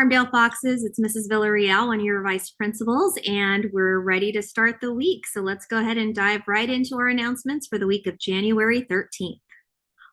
Farmdale Foxes. It's Mrs. Villarreal, one of your vice principals, and we're ready to start the week. So let's go ahead and dive right into our announcements for the week of January 13th.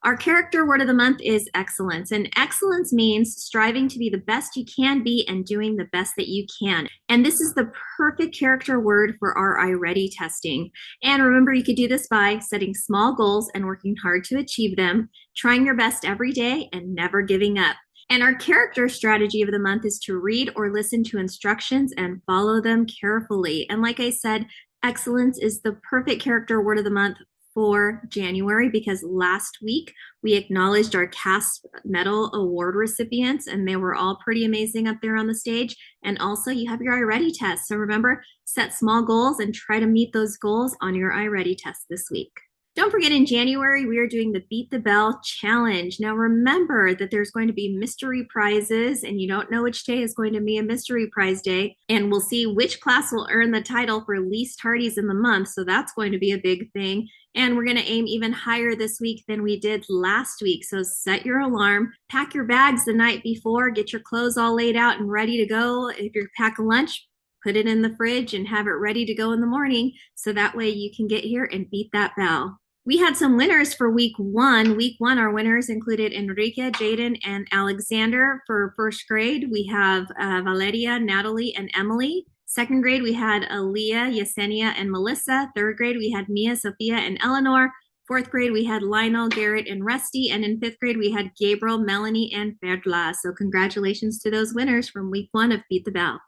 Our character word of the month is excellence, and excellence means striving to be the best you can be and doing the best that you can. And this is the perfect character word for our iReady testing. And remember, you could do this by setting small goals and working hard to achieve them, trying your best every day, and never giving up. And our character strategy of the month is to read or listen to instructions and follow them carefully. And like I said, excellence is the perfect character word of the month for January because last week we acknowledged our cast medal award recipients and they were all pretty amazing up there on the stage. And also you have your iReady test. So remember, set small goals and try to meet those goals on your iReady test this week. Don't forget, in January, we are doing the Beat the Bell Challenge. Now, remember that there's going to be mystery prizes, and you don't know which day is going to be a mystery prize day. And we'll see which class will earn the title for least tardies in the month. So that's going to be a big thing. And we're going to aim even higher this week than we did last week. So set your alarm, pack your bags the night before, get your clothes all laid out and ready to go. If you're packing lunch, put it in the fridge and have it ready to go in the morning. So that way you can get here and beat that bell. We had some winners for week one. Week one, our winners included Enrique, Jaden, and Alexander. For first grade, we have Valeria, Natalie, and Emily. Second grade, we had Aaliyah, Yesenia, and Melissa. Third grade, we had Mia, Sophia, and Eleanor. Fourth grade, we had Lionel, Garrett, and Rusty. And in fifth grade, we had Gabriel, Melanie, and Perla. So congratulations to those winners from week one of Beat the Bell.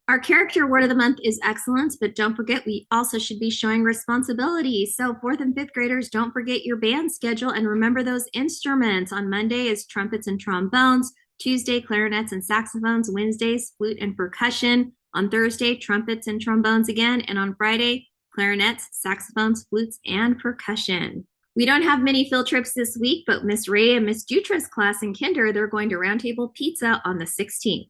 Our character word of the month is excellence, but don't forget, we also should be showing responsibility. So fourth and fifth graders, don't forget your band schedule and remember those instruments. On Monday is trumpets and trombones. Tuesday, clarinets and saxophones. Wednesdays, flute and percussion. On Thursday, trumpets and trombones again. And on Friday, clarinets, saxophones, flutes, and percussion. We don't have many field trips this week, but Miss Ray and Miss Dutra's class in kinder, they're going to Roundtable Pizza on the 16th.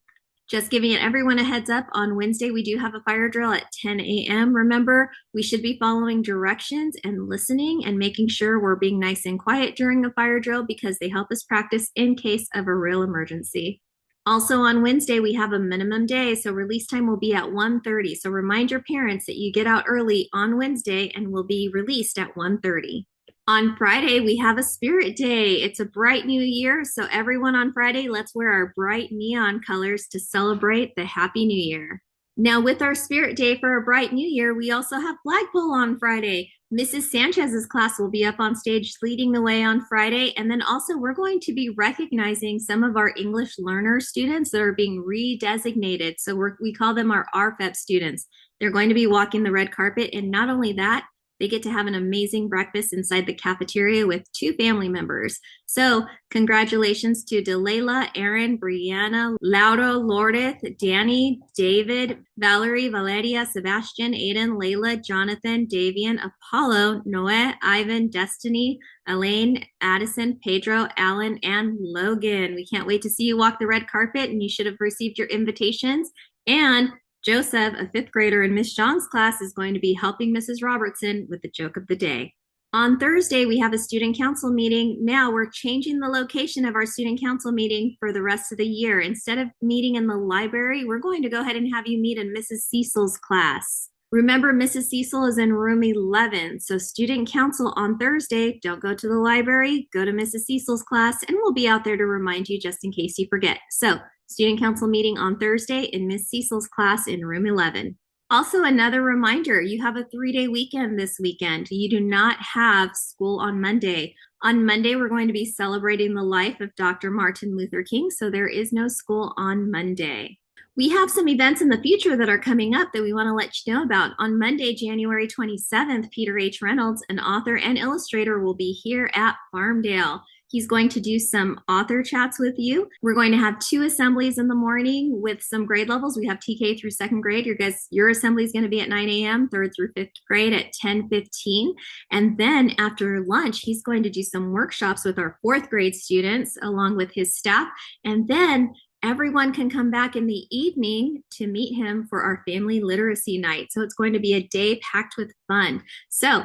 Just giving everyone a heads up, on Wednesday, we do have a fire drill at 10 a.m. Remember, we should be following directions and listening and making sure we're being nice and quiet during the fire drill because they help us practice in case of a real emergency. Also on Wednesday, we have a minimum day, so release time will be at 1:30. So remind your parents that you get out early on Wednesday and will be released at 1:30. On Friday, we have a spirit day. It's a bright new year, so everyone on Friday, let's wear our bright neon colors to celebrate the happy new year. Now, with our spirit day for a bright new year, we also have flagpole on Friday. Mrs. Sanchez's class will be up on stage leading the way on Friday, and then also we're going to be recognizing some of our English learner students that are being redesignated. So we call them our RFEP students. They're going to be walking the red carpet, and not only that, they get to have an amazing breakfast inside the cafeteria with 2 family members. So congratulations to Delayla, Aaron, Brianna, Laura, Lourdes, Danny, David, Valerie, Valeria, Sebastian, Aiden, Layla, Jonathan, Davian, Apollo, Noe, Ivan, Destiny, Elaine, Addison, Pedro, Alan, and Logan. We can't wait to see you walk the red carpet, and you should have received your invitations. And Joseph, a 5th grader in Miss Zhang's class, is going to be helping Mrs. Robertson with the joke of the day. On Thursday, we have a student council meeting. Now we're changing the location of our student council meeting for the rest of the year. Instead of meeting in the library, we're going to go ahead and have you meet in Mrs. Cecil's class. Remember, Mrs. Cecil is in room 11. So student council on Thursday, don't go to the library, go to Mrs. Cecil's class, and we'll be out there to remind you just in case you forget. So student council meeting on Thursday in Miss Cecil's class in room 11. Also, another reminder, you have a 3-day weekend this weekend. You do not have school on Monday. On Monday, we're going to be celebrating the life of Dr. Martin Luther King, so there is no school on Monday. We have some events in the future that are coming up that we want to let you know about. On Monday, January 27th, Peter H. Reynolds, an author and illustrator, will be here at Farmdale. He's going to do some author chats with you. We're going to have 2 assemblies in the morning with some grade levels. We have TK through 2nd grade. Your assembly is going to be at 9 a.m., 3rd through 5th grade at 10:15. And then after lunch, he's going to do some workshops with our 4th grade students along with his staff. And then everyone can come back in the evening to meet him for our family literacy night. So it's going to be a day packed with fun. So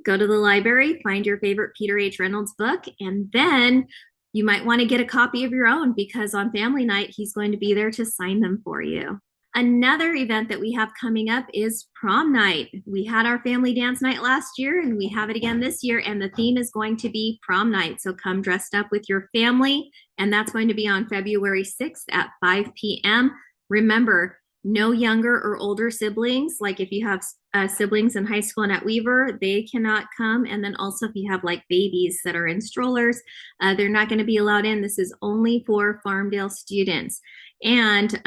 go to the library, find your favorite Peter H. Reynolds book, and then You might want to get a copy of your own because on family night, he's going to be there to sign them for you. Another event that we have coming up is prom night. We had our family dance night last year and we have it again this year, and the theme is going to be prom night. So come dressed up with your family, and that's going to be on February 6th at 5 p.m. Remember, no younger or older siblings. Like if you have siblings in high school and at Weaver, they cannot come. And then also if you have like babies that are in strollers, they're not going to be allowed in. This is only for Farmdale students. And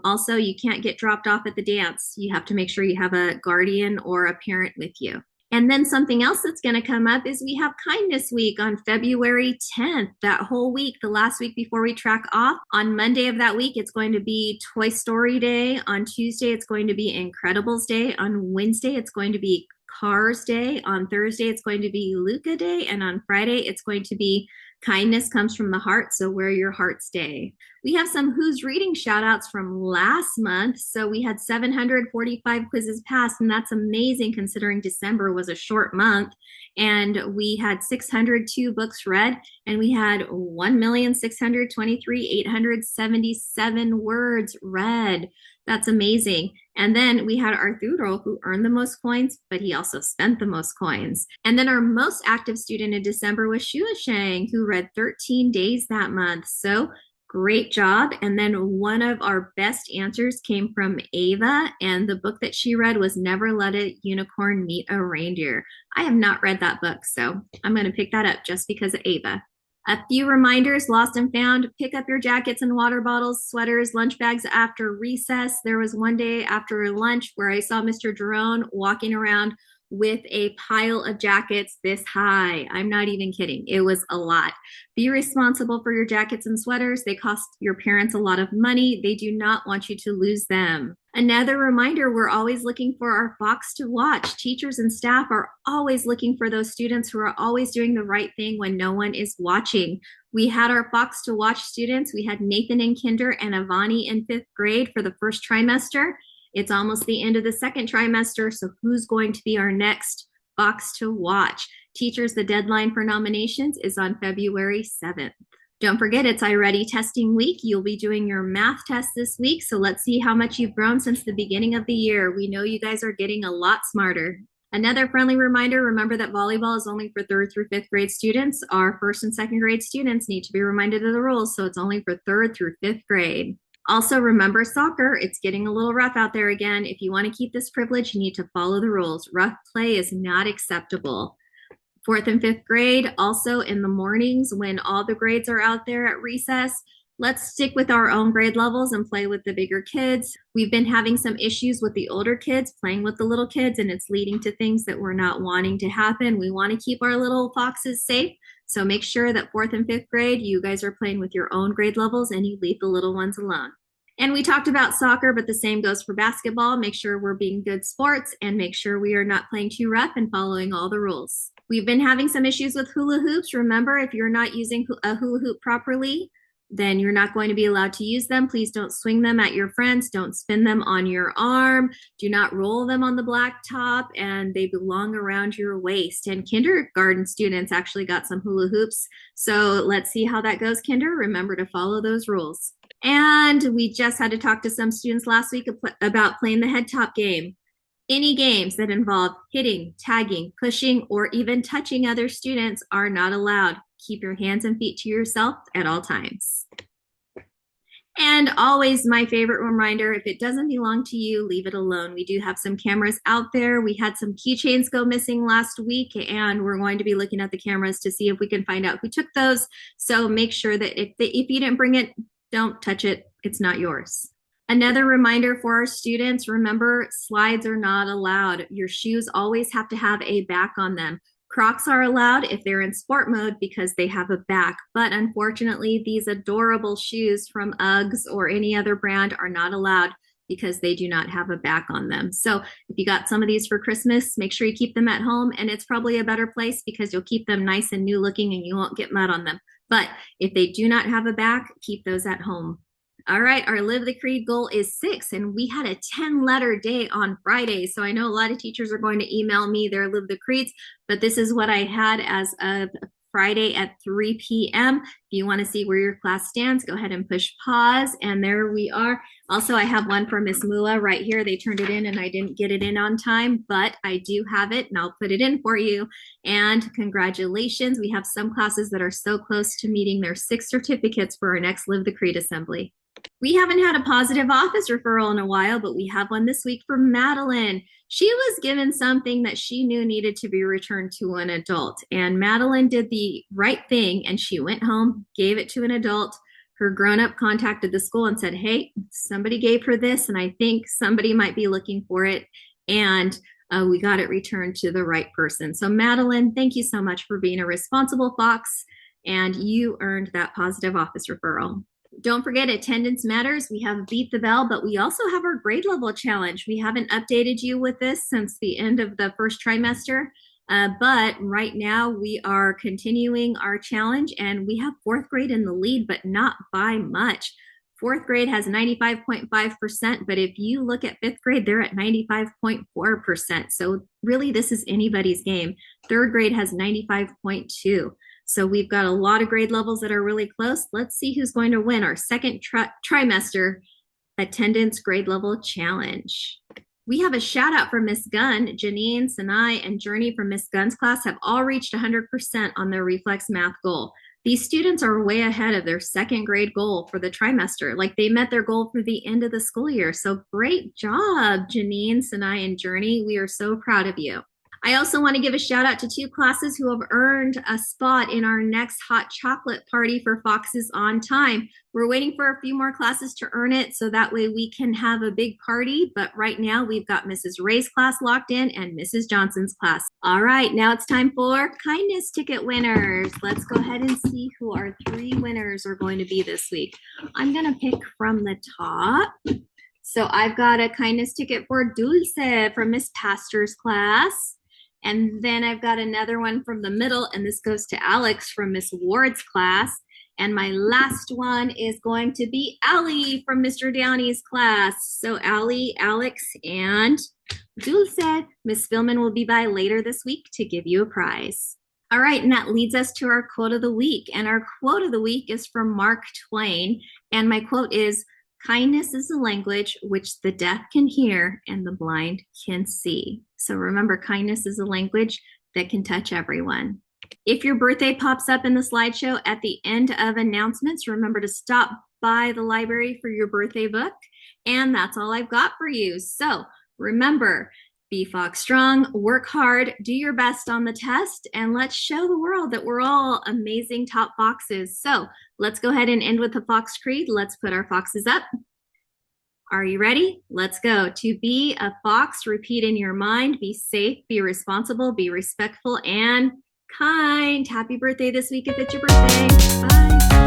also you can't get dropped off at the dance. You have to make sure you have a guardian or a parent with you. And then something else that's going to come up is we have Kindness Week on February 10th. That whole week, the last week before we track off. On Monday of that week, it's going to be Toy Story Day. On Tuesday, it's going to be Incredibles Day. On Wednesday, it's going to be Cars Day. On Thursday, it's going to be Luca Day. And on Friday, it's going to be Kindness Comes from the Heart, so wear your heart's day. We have some Who's Reading shout outs from last month. So we had 745 quizzes passed, and that's amazing considering December was a short month. And we had 602 books read, and we had 1,623,877 words read. That's amazing. And then we had Arturo, who earned the most coins, but he also spent the most coins. And then our most active student in December was Shua Shang, who read 13 days that month. So great job. And then one of our best answers came from Ava, and the book that she read was Never Let a Unicorn Meet a Reindeer. I have not read that book, so I'm going to pick that up just because of Ava. A few reminders, lost and found. Pick up your jackets and water bottles, sweaters, lunch bags after recess. There was one day after lunch where I saw Mr. Jerome walking around with a pile of jackets this high. I'm not even kidding. It was a lot. Be responsible for your jackets and sweaters. They cost your parents a lot of money. They do not want you to lose them. Another reminder, we're always looking for our fox to watch. Teachers and staff are always looking for those students who are always doing the right thing when no one is watching. We had our fox to watch students. We had Nathan in kinder and Avani in 5th grade for the first trimester. It's almost the end of the second trimester, so who's going to be our next fox to watch? Teachers, the deadline for nominations is on February 7th. Don't forget, it's iReady testing week. You'll be doing your math test this week, so let's see how much you've grown since the beginning of the year. We know you guys are getting a lot smarter. Another friendly reminder, remember that volleyball is only for 3rd through 5th grade students. Our 1st and 2nd grade students need to be reminded of the rules, so it's only for 3rd through 5th grade. Also, remember soccer. It's getting a little rough out there again. If you want to keep this privilege, you need to follow the rules. Rough play is not acceptable. 4th and 5th grade, also in the mornings when all the grades are out there at recess, let's stick with our own grade levels and play with the bigger kids. We've been having some issues with the older kids playing with the little kids, and it's leading to things that we're not wanting to happen. We want to keep our little foxes safe. So make sure that 4th and 5th grade, you guys are playing with your own grade levels and you leave the little ones alone. And we talked about soccer, but the same goes for basketball. Make sure we're being good sports and make sure we are not playing too rough and following all the rules. We've been having some issues with hula hoops. Remember, if you're not using a hula hoop properly, then you're not going to be allowed to use them. Please don't swing them at your friends. Don't spin them on your arm. Do not roll them on the blacktop, and they belong around your waist. And kindergarten students actually got some hula hoops. So let's see how that goes, kinder. Remember to follow those rules. And we just had to talk to some students last week about playing the head top game. Any games that involve hitting, tagging, pushing, or even touching other students are not allowed. Keep your hands and feet to yourself at all times. And always my favorite reminder, if it doesn't belong to you, leave it alone. We do have some cameras out there. We had some keychains go missing last week, and we're going to be looking at the cameras to see if we can find out who took those. So make sure that if you didn't bring it, don't touch it. It's not yours. Another reminder for our students, remember, slides are not allowed. Your shoes always have to have a back on them. Crocs are allowed if they're in sport mode because they have a back, but unfortunately, these adorable shoes from Uggs or any other brand are not allowed because they do not have a back on them. So if you got some of these for Christmas, make sure you keep them at home, and it's probably a better place because you'll keep them nice and new looking and you won't get mud on them. But if they do not have a back, keep those at home. All right, our Live the Creed goal is 6, and we had a 10-letter day on Friday. So I know a lot of teachers are going to email me their Live the Creeds, but this is what I had as of Friday at 3 p.m. If you want to see where your class stands, go ahead and push pause. And there we are. Also, I have one for Miss Mula right here. They turned it in and I didn't get it in on time, but I do have it and I'll put it in for you. And congratulations. We have some classes that are so close to meeting their 6 certificates for our next Live the Creed assembly. We haven't had a positive office referral in a while, but we have one this week from Madeline. She was given something that she knew needed to be returned to an adult. And Madeline did the right thing and she went home, gave it to an adult. Her grown-up contacted the school and said, hey, somebody gave her this and I think somebody might be looking for it. And we got it returned to the right person. So Madeline, thank you so much for being a responsible fox and you earned that positive office referral. Don't forget, attendance matters. We have Beat the Bell, but we also have our grade level challenge. We haven't updated you with this since the end of the first trimester, but right now we are continuing our challenge and we have 4th grade in the lead, but not by much. 4th grade has 95.5%, but if you look at 5th grade, they're at 95.4%. So really this is anybody's game. 3rd grade has 95.2%. So we've got a lot of grade levels that are really close. Let's see who's going to win our second trimester attendance grade level challenge. We have a shout out for Miss Gunn. Janine, Sinai, and Journey from Miss Gunn's class have all reached 100% on their reflex math goal. These students are way ahead of their 2nd grade goal for the trimester. Like they met their goal for the end of the school year. So great job, Janine, Sinai, and Journey. We are so proud of you. I also want to give a shout out to 2 classes who have earned a spot in our next hot chocolate party for Foxes on Time. We're waiting for a few more classes to earn it so that way we can have a big party. But right now we've got Mrs. Ray's class locked in and Mrs. Johnson's class. All right, now it's time for kindness ticket winners. Let's go ahead and see who our 3 winners are going to be this week. I'm going to pick from the top. So I've got a kindness ticket for Dulce from Miss Pastor's class. And then I've got another one from the middle, and this goes to Alex from Miss Ward's class. And my last one is going to be Allie from Mr. Downey's class. So Allie, Alex, and Dulce, Miss Philman will be by later this week to give you a prize. All right, and that leads us to our quote of the week. And our quote of the week is from Mark Twain. And my quote is, kindness is a language which the deaf can hear and the blind can see. So remember, kindness is a language that can touch everyone. If your birthday pops up in the slideshow at the end of announcements, remember to stop by the library for your birthday book. And that's all I've got for you. So remember, be Fox strong, work hard, do your best on the test, and let's show the world that we're all amazing top foxes. So let's go ahead and end with the Fox Creed. Let's put our foxes up. Are you ready? Let's go. To be a fox, repeat in your mind, be safe, be responsible, be respectful, and kind. Happy birthday this week if it's your birthday. Bye.